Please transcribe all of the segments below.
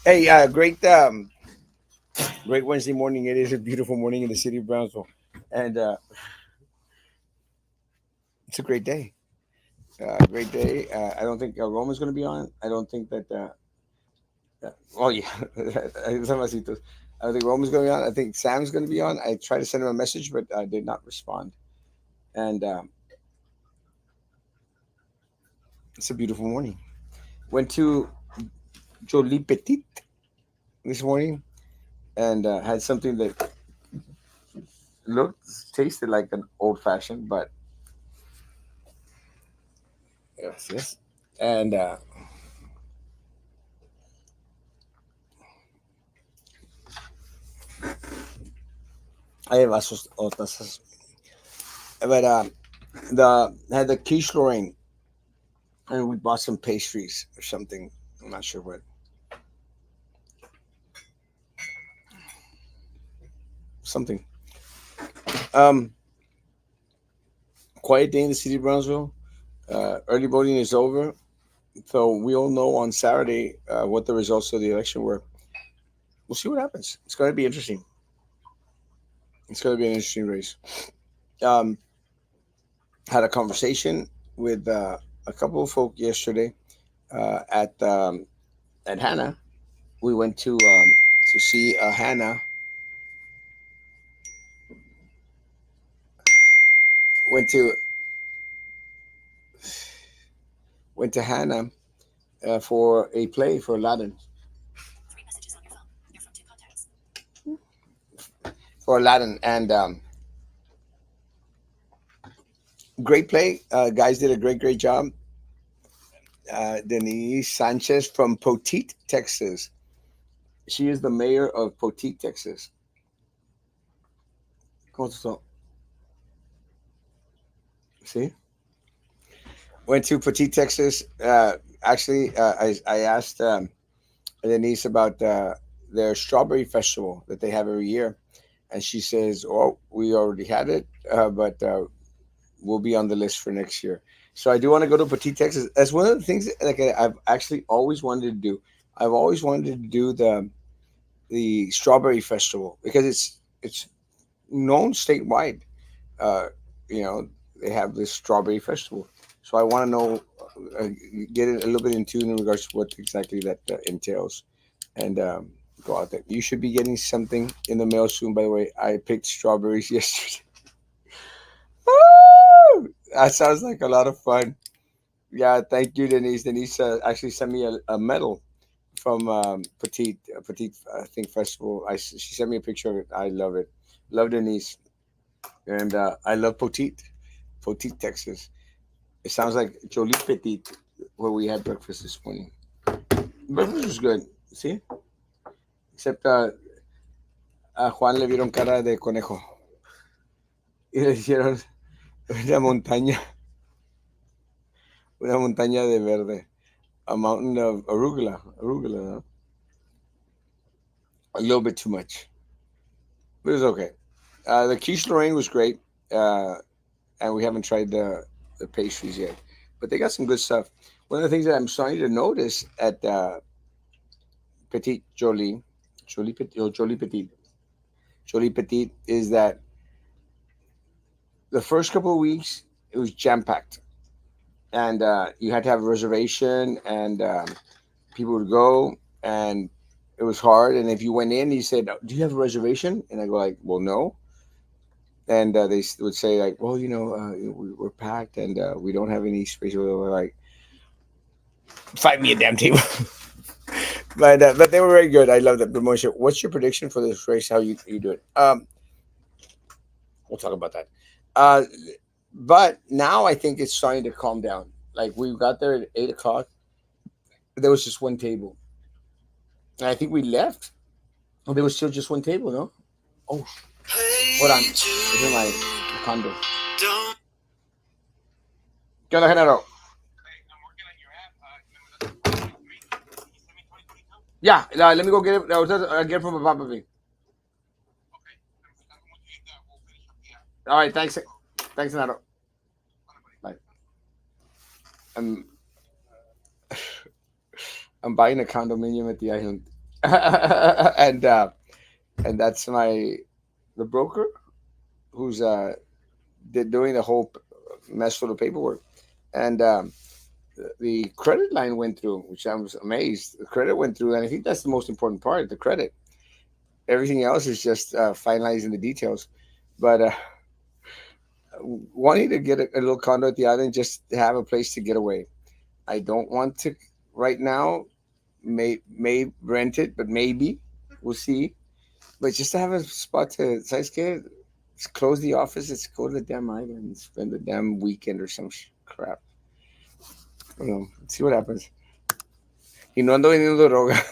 Hey, great Wednesday morning. It is a beautiful morning in the city of Brownsville, and it's a great day. Great day. I don't think Roman's going to be on. I don't think that. Oh yeah, Samasitos. I don't think Roman's going to be on. I think Sam's going to be on. I tried to send him a message, but did not respond. And it's a beautiful morning. Went to Jolie Petit this morning and had something that looked tasted like an old fashioned, but yes. And I have otras, but the had the quiche Lorraine, and we bought some pastries or something. I'm not sure what. Something. Um, Quiet day in the city of Brownsville. Early voting is over, so we'll know on Saturday what the results of the election were. We'll see what happens. It's going to be interesting. It's going to be an interesting race. Um, had a conversation with a couple of folk yesterday at Hannah. We went to see Hannah. Went to went to Hannah for a play for Aladdin. For Aladdin, and great play. Guys did a great job. Denise Sanchez from Poteet, Texas. She is the mayor of Poteet, Texas. So, see, went to Poteet, Texas. Actually, I asked Denise about their strawberry festival that they have every year, and she says, "Oh, we already had it, but will be on the list for next year." So I do want to go to Petit, Texas. That's one of the things that, like I've actually always wanted to do. I've always wanted to do the strawberry festival because it's known statewide. Uh, you know, they have this strawberry festival. So I want to know, uh, get it a little bit in tune in regards to what exactly that entails, and go out there. You should be getting something in the mail soon. By the way, I picked strawberries yesterday. Woo! That sounds like a lot of fun. Yeah, thank you, Denise. Denise actually sent me a medal from Petite, I think festival. She sent me a picture of it. I love it. Love Denise, and I love Petite, Texas. It sounds like Jolie Petite, where we had breakfast this morning. Breakfast was good. See, except a Juan le vieron cara de conejo y le hicieron una montaña, una montaña de verde, a mountain of arugula, no? A little bit too much, but it was okay. The quiche Lorraine was great, uh, and we haven't tried the pastries yet, but they got some good stuff. One of the things that I'm starting to notice at Petit Jolie Petit, or Jolie Petit, is that the first couple of weeks it was jam packed, and you had to have a reservation, and people would go, and it was hard. And if you went in, you said, "Do you have a reservation?" And I go like, "Well, no." And would say like, "Well, we're packed, and we don't have any space." We're like, "Find me a damn table." But they were very good. I love that promotion. What's your prediction for this race? How you do it? We'll talk about that. Uh, but now I think it's starting to calm down. Like we got there at 8 o'clock. There was just one table, and I think we left. Oh, there was still just one table, no? Oh, hold on. It's in my condo. ¿Qué onda, Genaro? Yeah, let me go get it. I'll get it from my papa. All right, thanks. Thanks, Genaro. Bye. I'm I'm buying a condominium at the island. And that's my the broker who's doing the whole mess for the paperwork. And the credit line went through, which I was amazed. The credit went through, and I think that's the most important part, the credit. Everything else is just finalizing the details. But wanting to get a little condo at the island just to have a place to get away. I don't want to right now. May rent it, but maybe we'll see. But just to have a spot to, ¿sabes qué? Just close the office. Let's go to the damn island and spend the damn weekend or some crap. See what happens. Y no ando vendiendo droga.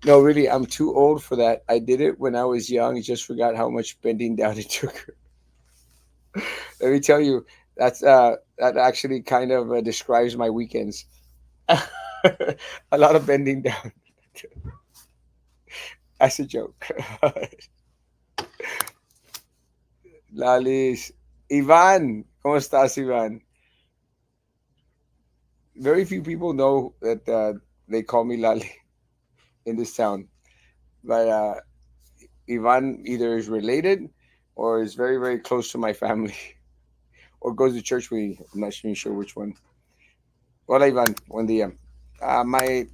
No, really, I'm too old for that. I did it when I was young. I just forgot how much bending down it took. Let me tell you, that actually kind of describes my weekends. A lot of bending down. That's a joke. Lalis. Ivan, ¿cómo estás, Ivan? Very few people know that they call me Lali in this town. But Ivan either is related or is very, very close to my family or goes to church with me. I'm not even sure which one. Hola, Ivan. Buen día. My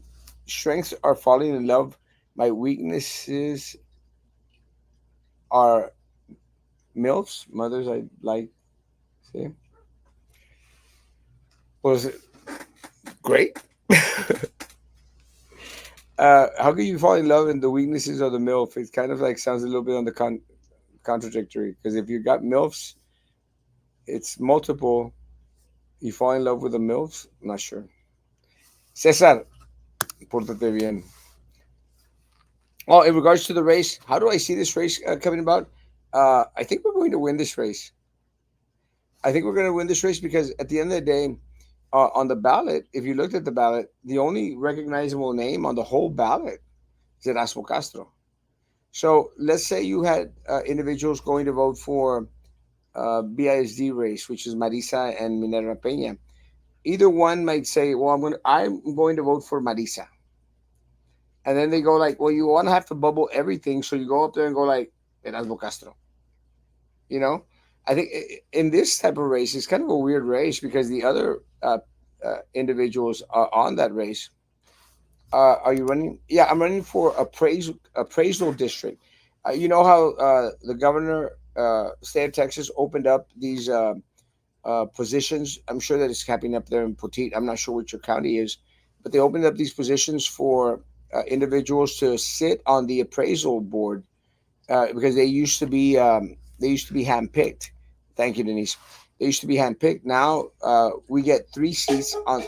strengths are falling in love. My weaknesses are MILFs, mothers I like. See? Was it great? How can you fall in love and the weaknesses of the MILF? It kind of like sounds a little bit on the contradictory because if you got MILFs, it's multiple. You fall in love with the MILFs? I'm not sure. Cesar, pórtate bien. Oh, in regards to the race, how do I see this race coming about? I think we're going to win this race. I think we're going to win this race because at the end of the day, on the ballot, if you looked at the ballot, the only recognizable name on the whole ballot is Erasmo Castro. So let's say you had individuals going to vote for BISD race, which is Marisa and Minerva Peña. Either one might say, "Well, I'm going to vote for Marisa," and then they go like, "Well, you want to have to bubble everything, so you go up there and go like Erasmo Castro." You know, I think in this type of race, it's kind of a weird race because the other individuals are on that race. Are you running? Yeah, I'm running for appraisal district. You know how the governor, state of Texas, opened up these positions. I'm sure that it's happening up there in Petite. I'm not sure which your county is, but they opened up these positions for individuals to sit on the appraisal board because they used to be handpicked. Thank you, Denise. They used to be handpicked. Now we get 3 seats on.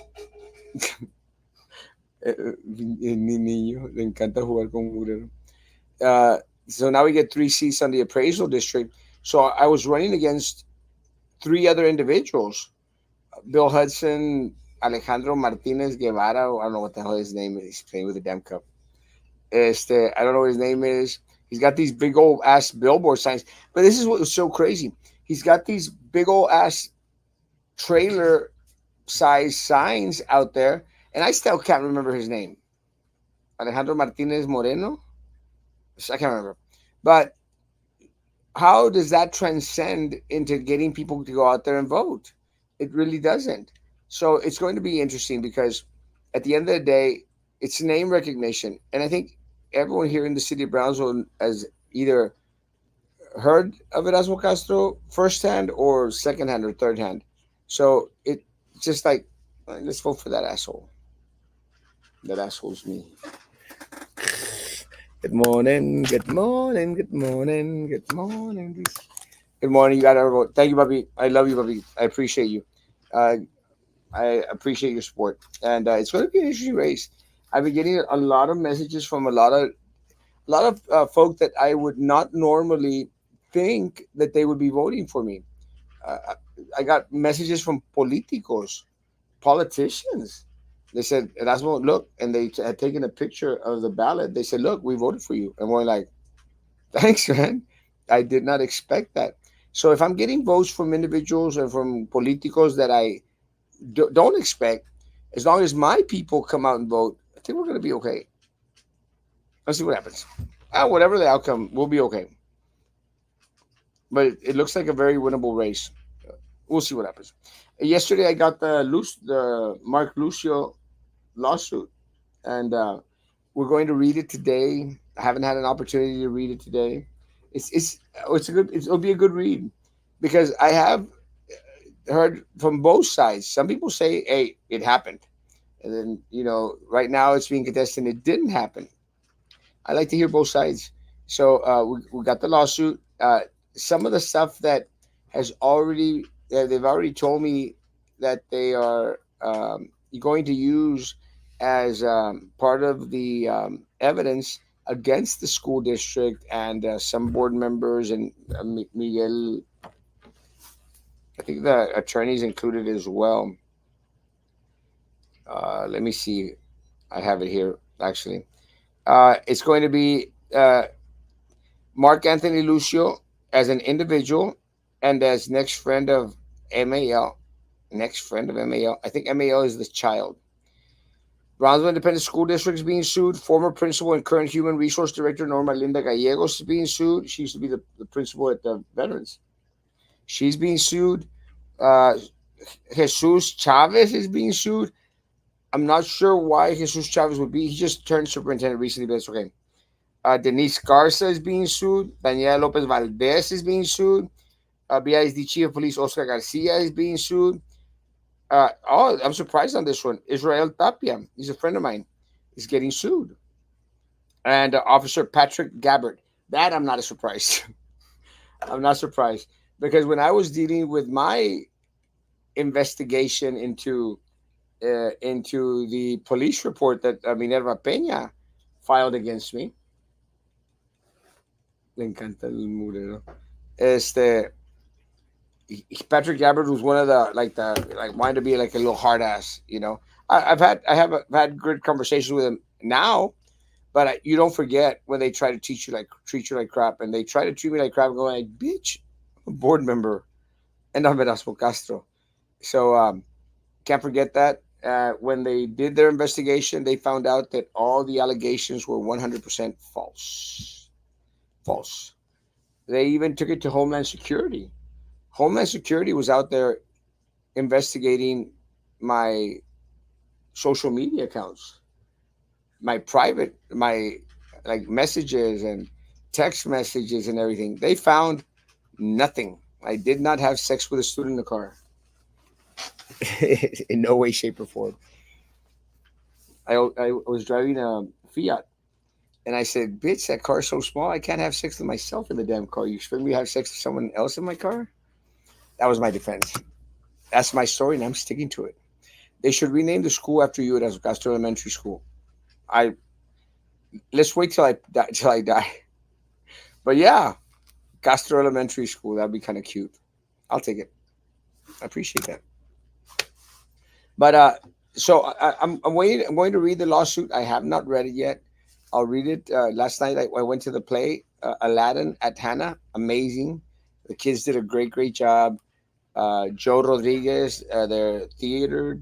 Ni niño, le encanta jugar con murero. So now we get 3 seats on the appraisal district. So I was running against 3 other individuals: Bill Hudson, Alejandro Martinez Guevara. I don't know what the hell his name is. He's playing with a damn cup. I don't know what his name is. He's got these big old ass billboard signs. But this is what was so crazy. He's got these big old ass trailer size signs out there, and I still can't remember his name. Alejandro Martinez Moreno. I can't remember. But how does that transcend into getting people to go out there and vote? It really doesn't. So it's going to be interesting because at the end of the day, it's name recognition. And I think everyone here in the city of Brownsville has either heard of Erasmo Castro firsthand or secondhand or third hand. So it's just like, let's vote for that asshole. That asshole's me. Good morning, good morning, good morning, good morning. Good morning. You got to vote. Thank you, Bobby. I love you, Bobby. I appreciate you. Uh, I appreciate your support, and it's going to be an interesting race. I've been getting a lot of messages from a lot of folk that I would not normally think that they would be voting for me. Uh, I got messages from politicos, politicians. They said, Erasmo, look, and they had taken a picture of the ballot. They said, look, we voted for you. And we're like, thanks, man. I did not expect that. So if I'm getting votes from individuals and from politicos that I don't expect, as long as my people come out and vote, I think we're going to be okay. Let's see what happens. Whatever the outcome, we'll be okay. But it looks like a very winnable race. We'll see what happens. Yesterday, I got the Mark Lucio lawsuit, and we're going to read it today. I haven't had an opportunity to read it today. It's a good. It'll be a good read because I have heard from both sides. Some people say, "Hey, it happened," and then right now it's being contested. And it didn't happen. I like to hear both sides. So we got the lawsuit. Some of the stuff that has already they've already told me that they are going to use as part of the evidence against the school district and some board members and Miguel. I think the attorneys included as well. Let me see. I have it here actually. It's going to be Mark Anthony Lucio as an individual and as next friend of MAL. Next friend of MAL. I think MAL is the child. Brownsville Independent School District is being sued. Former principal and current human resource director Norma Linda Gallegos is being sued. She used to be the principal at the Veterans. She's being sued. Uh, Jesus Chavez is being sued. I'm not sure why Jesus Chavez would be. He just turned superintendent recently, but it's okay. Denise Garza is being sued. Daniela Lopez Valdez is being sued. BISD Chief of Police Oscar Garcia is being sued. I'm surprised on this one. Israel Tapia, he's a friend of mine, is getting sued. And Officer Patrick Gabbard. That I'm not surprised. I'm not surprised because when I was dealing with my investigation into the police report that Minerva Peña filed against me, le encanta el murero. Patrick Gabbard was one of the wanted to be like a little hard ass. I've had good conversations with him now, but you don't forget when they try to treat you like crap, and they try to treat me like crap, going like, bitch, I'm a board member, and I'm Erasmo Castro. So can't forget that. When they did their investigation, they found out that all the allegations were 100% false. False. They even took it to Homeland Security. Homeland Security was out there investigating my social media accounts, my like messages and text messages and everything. They found nothing. I did not have sex with a student in the car. In no way, shape, or form. I was driving a Fiat, and I said, "Bitch, that car's so small, I can't have sex with myself in the damn car. You expect me to have sex with someone else in my car?" That was my defense. That's my story, and I'm sticking to it. They should rename the school after you at Castro Elementary School. I Let's wait till I die. But yeah, Castro Elementary School. That'd be kind of cute. I'll take it. I appreciate that. But I'm waiting. I'm going to read the lawsuit. I have not read it yet. I'll read it. Last night I went to the play Aladdin at Hannah. Amazing. The kids did a great job. Joe Rodriguez, their theater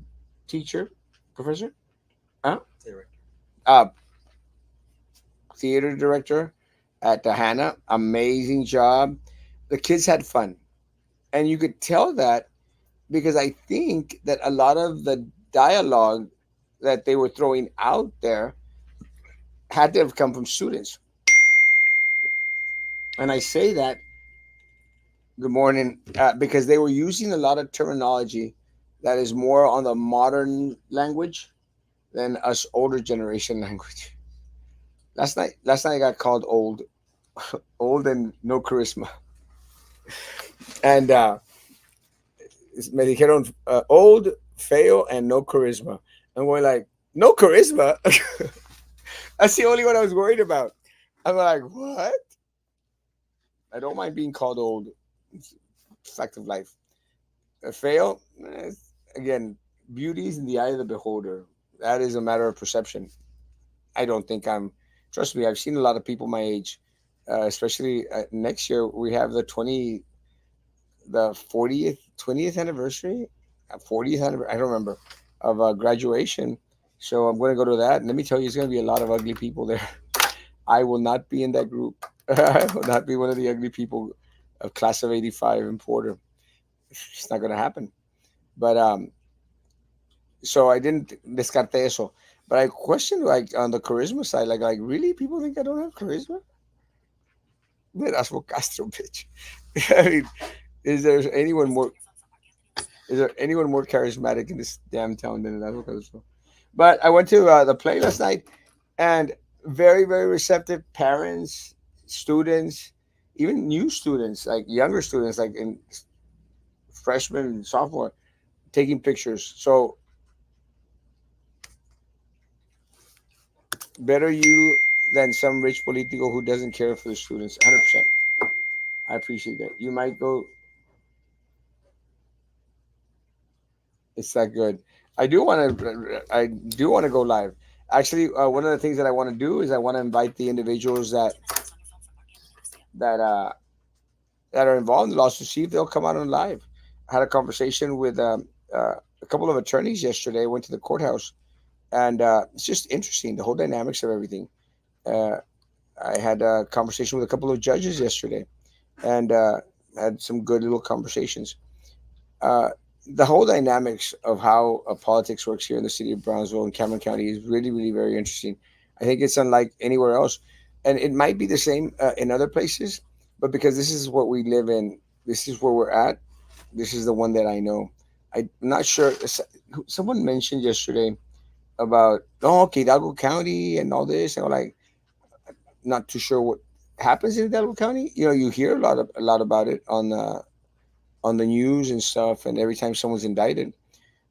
teacher, professor, huh? Uh, Theater director at the Hannah. Amazing job. The kids had fun, and you could tell that because I think that a lot of the dialogue that they were throwing out there had to have come from students. And I say that, good morning, because they were using a lot of terminology that is more on the modern language than us older generation language. Last night I got called old, old and no charisma, and me dijeron old, feo, and no charisma. And we're like, no charisma. That's the only one I was worried about. I'm like, what? I don't mind being called old. It's a fact of life. Feo, again, beauty is in the eye of the beholder. That is a matter of perception. I don't think I'm. Trust me, I've seen a lot of people my age. Especially next year, we have the 40th, 20th anniversary, 40th anniversary. I don't remember of graduation. So I'm going to go to that, and let me tell you, it's going to be a lot of ugly people there. I will not be in that group. I will not be one of the ugly people of class of '85 in Porter. It's not gonna happen. But so I didn't descarte eso. But I questioned like on the charisma side, like really people think I don't have charisma? Erasmo Castro, bitch. I mean, is there anyone more? Is there anyone more charismatic in this damn town than Erasmo Castro? But I went to the play last night, and very very receptive parents, students, even new students, like younger students, like in freshman and sophomore, taking pictures. So better you than some rich politico who doesn't care for the students. 100%. I appreciate that. You might go. It's that good. I do want to. I do want to go live. Actually, one of the things that I want to do is I want to invite the individuals that that are involved in the lawsuit, see if they'll come out on live. I had a conversation with a couple of attorneys yesterday. I went to the courthouse, and it's just interesting the whole dynamics of everything. Uh, I had a conversation with a couple of judges yesterday, and had some good little conversations. Uh, the whole dynamics of how politics works here in the city of Brownsville and Cameron County is really, really very interesting. I think it's unlike anywhere else, and it might be the same in other places, but because this is what we live in, this is where we're at. This is the one that I know. I'm not sure. Someone mentioned yesterday about okay, Hidalgo County and all this, and I'm like not too sure what happens in Hidalgo County. You know, you hear a lot about it on the news and stuff, and every time someone's indicted.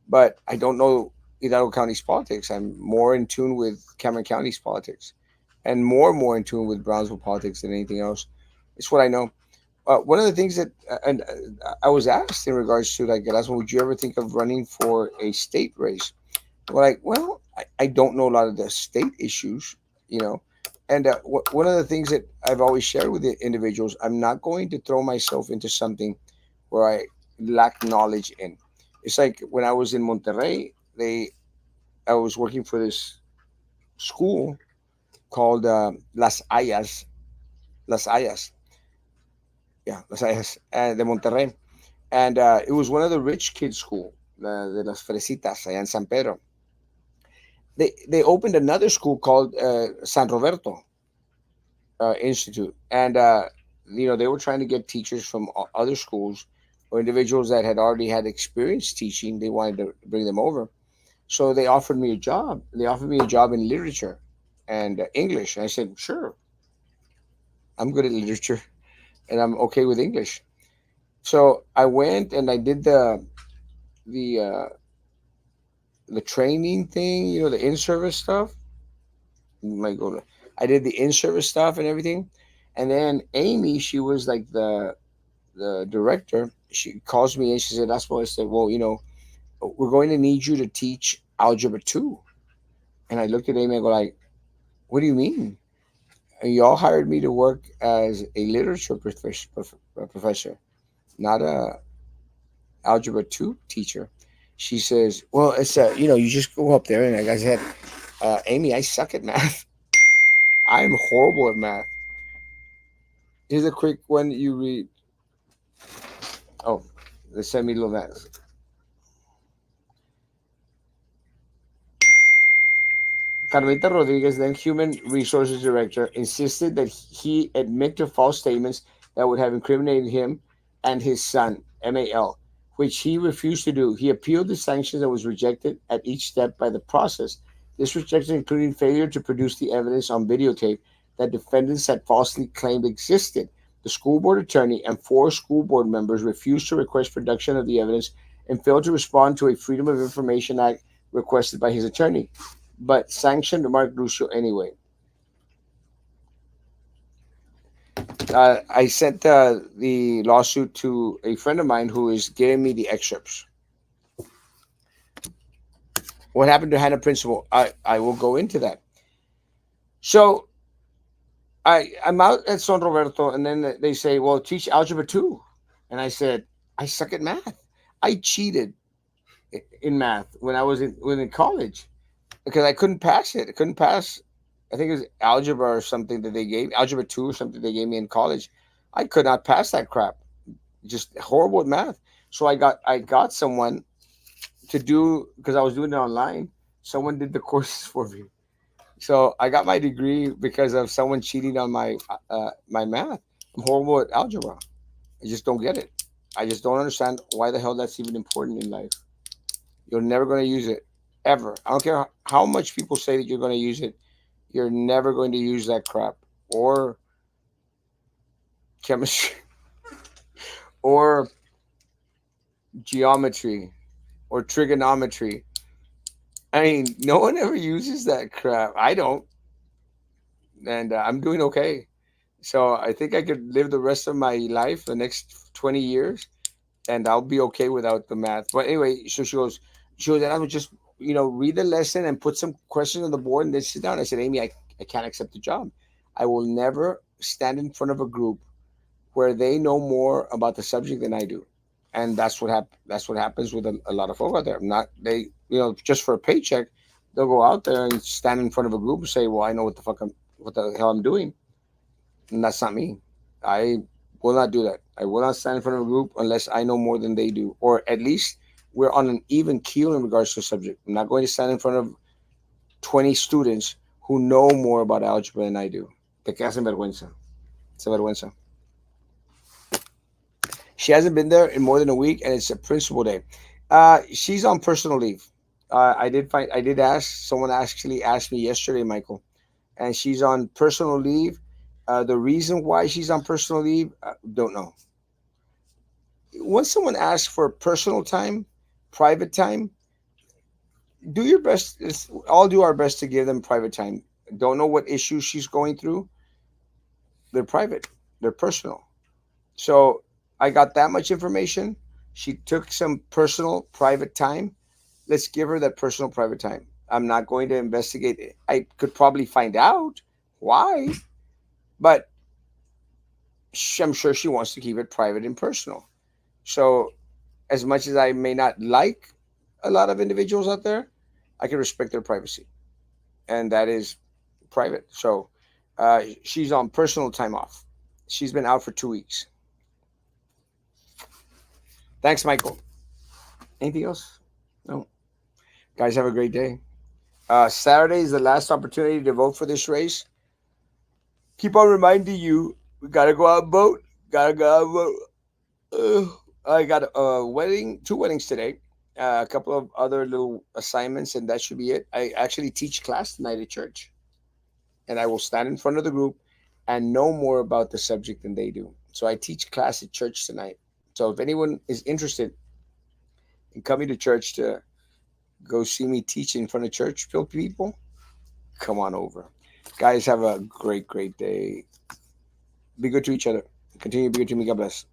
But I don't know Hidalgo County's politics. I'm more in tune with Cameron County's politics, and more in tune with Brownsville politics than anything else. It's what I know. One of the things that, and I was asked in regards to like, Erasmo, would you ever think of running for a state race? Well, like, well, I don't know a lot of the state issues, you know. And one of the things that I've always shared with the individuals, I'm not going to throw myself into something where I lack knowledge in. It's like when I was in Monterrey, I was working for this school called Las Hayas, yeah, Las Hayas, de Monterrey, and it was one of the rich kids' school, de las Fresitas, allá in San Pedro. They opened another school called San Roberto Institute, and they were trying to get teachers from other schools or individuals that had already had experience teaching. They wanted to bring them over. So they offered me a job. They offered me a job in literature and English. And I said, sure, I'm good at literature and I'm okay with English. So I went and I did the uh, the training thing, the in-service stuff. My God, I did the in-service stuff and everything. And then Amy, she was like the director. She calls me and she said, "That's what I said. Well, we're going to need you to teach algebra 2." And I looked at Amy and go like, "What do you mean? Y'all hired me to work as a literature professor, not a algebra 2 teacher." She says, "Well, it's you just go up there." And like I said, "Amy, I suck at math. I'm horrible at math." Here's a quick one you read. Oh, they sent me a little math. Carmelita Rodriguez, then Human Resources Director, insisted that he admit to false statements that would have incriminated him and his son, MAL, which he refused to do. He appealed the sanctions and was rejected at each step by the process. This rejection included failure to produce the evidence on videotape that defendants had falsely claimed existed. The school board attorney and 4 school board members refused to request production of the evidence and failed to respond to a Freedom of Information Act requested by his attorney, but sanctioned Mark Lucio anyway. I sent the lawsuit to a friend of mine who is giving me the excerpts. What happened to Hannah Principal? I will go into that. So I'm out at San Roberto, and then they say, "Well, teach algebra 2." And I said, "I suck at math. I cheated in math when I was in college because I couldn't pass it. I couldn't pass I think it was algebra or something that they gave, algebra 2 or something they gave me in college. I could not pass that crap. Just horrible at math. So I got someone to do, because I was doing it online. Someone did the courses for me. So I got my degree because of someone cheating on my math. I'm horrible at algebra. I just don't get it. I just don't understand why the hell that's even important in life. You're never going to use it ever. I don't care how much people say that you're going to use it. You're never going to use that crap, or chemistry, or geometry, or trigonometry. I mean, no one ever uses that crap. I don't, and I'm doing okay. So I think I could live the rest of my life, the next 20 years, and I'll be okay without the math. But anyway, so she goes, and I would just, read the lesson and put some questions on the board and then sit down. I said, Amy, I can't accept the job. I will never stand in front of a group where they know more about the subject than I do. And that's what happens with a lot of folk out there. Not they, just for a paycheck, they'll go out there and stand in front of a group and say, "Well, I know what the hell I'm doing," and that's not me. I will not do that. I will not stand in front of a group unless I know more than they do, or at least we're on an even keel in regards to the subject. I'm not going to stand in front of 20 students who know more about algebra than I do. Te quedas en vergüenza. It's a vergüenza. She hasn't been there in more than a week, and it's a principal day. She's on personal leave. I did ask. Someone actually asked me yesterday, Michael, and she's on personal leave. The reason why she's on personal leave, don't know. When someone asks for personal time, private time, do your best. All do our best to give them private time. Don't know what issues she's going through. They're private. They're personal. So I got that much information. She took some personal private time. Let's give her that personal private time. I'm not going to investigate it. I could probably find out why, but I'm sure she wants to keep it private and personal. So, as much as I may not like a lot of individuals out there, I can respect their privacy, and that is private. So, she's on personal time off. She's been out for 2 weeks. Thanks, Michael. Anything else? No. Guys, have a great day. Saturday is the last opportunity to vote for this race. Keep on reminding you, we gotta go out and vote. Gotta go out and vote. I got a wedding, two weddings today, a couple of other little assignments, and that should be it. I actually teach class tonight at church, and I will stand in front of the group and know more about the subject than they do. So I teach class at church tonight. So if anyone is interested in coming to church to go see me teach in front of church filled people, come on over. Guys, have a great, great day. Be good to each other. Continue to be good to me. God bless.